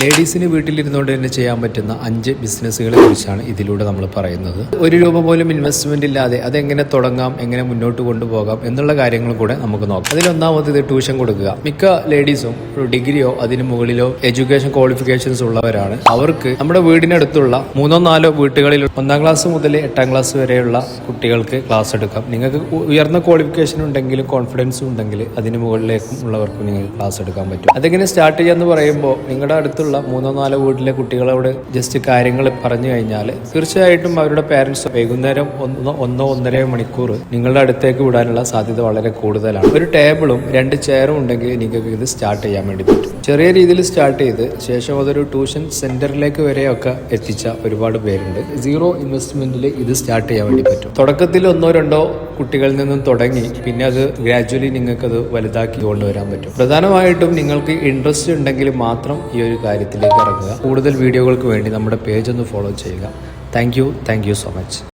ലേഡീസിന് വീട്ടിലിരുന്നുകൊണ്ട് തന്നെ ചെയ്യാൻ പറ്റുന്ന 5 ബിസിനസ്സുകളെ കുറിച്ചാണ് ഇതിലൂടെ നമ്മൾ പറയുന്നത്. 1 രൂപ പോലും ഇൻവെസ്റ്റ്മെന്റ് ഇല്ലാതെ അതെങ്ങനെ തുടങ്ങാം, എങ്ങനെ മുന്നോട്ട് കൊണ്ടുപോകാം എന്നുള്ള കാര്യങ്ങൾ കൂടെ നമുക്ക് നോക്കാം. അതിലൊന്നാമത് ഇത് ട്യൂഷൻ കൊടുക്കുക. മിക്ക ലേഡീസും ഒരു ഡിഗ്രിയോ അതിന് മുകളിലോ എഡ്യൂക്കേഷൻ ക്വാളിഫിക്കേഷൻസ് ഉള്ളവരാണ്. അവർക്ക് നമ്മുടെ വീടിനടുത്തുള്ള 3-4 വീട്ടുകളിൽ 1ാം ക്ലാസ് മുതൽ 8ാം ക്ലാസ് വരെയുള്ള കുട്ടികൾക്ക് ക്ലാസ് എടുക്കാം. നിങ്ങൾക്ക് ഉയർന്ന ക്വാളിഫിക്കേഷൻ ഉണ്ടെങ്കിലും കോൺഫിഡൻസും ഉണ്ടെങ്കിൽ അതിന് മുകളിലേക്കും ഉള്ളവർക്കും നിങ്ങൾക്ക് ക്ലാസ് എടുക്കാൻ പറ്റും. അതെങ്ങനെ സ്റ്റാർട്ട് ചെയ്യാന്ന് പറയുമ്പോൾ നിങ്ങളുടെ അടുത്തുള്ള 3-4 വീട്ടിലെ കുട്ടികളോട് ജസ്റ്റ് കാര്യങ്ങൾ പറഞ്ഞു കഴിഞ്ഞാൽ തീർച്ചയായിട്ടും അവരുടെ പേരൻസ് വൈകുന്നേരം 1-1.5 മണിക്കൂർ നിങ്ങളുടെ അടുത്തേക്ക് വിടാനുള്ള സാധ്യത വളരെ കൂടുതലാണ്. ഒരു ടേബിളും 2 ചെയറും ഉണ്ടെങ്കിൽ നിങ്ങൾക്ക് ഇത് സ്റ്റാർട്ട് ചെയ്യാൻ വേണ്ടി പറ്റും. ചെറിയ രീതിയിൽ സ്റ്റാർട്ട് ചെയ്ത് ശേഷം അതൊരു ട്യൂഷൻ സെന്ററിലേക്ക് വരെയൊക്കെ എത്തിച്ച ഒരുപാട് പേരുണ്ട്. 0 ഇൻവെസ്റ്റ്മെന്റിൽ ഇത് സ്റ്റാർട്ട് ചെയ്യാൻ വേണ്ടി പറ്റും. തുടക്കത്തിൽ 1-2 കുട്ടികളിൽ നിന്നും തുടങ്ങി പിന്നെ അത് ഗ്രാജുവലി നിങ്ങൾക്കത് വലുതാക്കി കൊണ്ടുവരാൻ പറ്റും. പ്രധാനമായിട്ടും നിങ്ങൾക്ക് ഇൻട്രസ്റ്റ് ഉണ്ടെങ്കിൽ മാത്രം ഈ ഒരു കാര്യത്തിലേക്ക് ഇറങ്ങുക. കൂടുതൽ വീഡിയോകൾക്ക് വേണ്ടി നമ്മുടെ പേജ് ഒന്ന് ഫോളോ ചെയ്യുക. Thank you so much.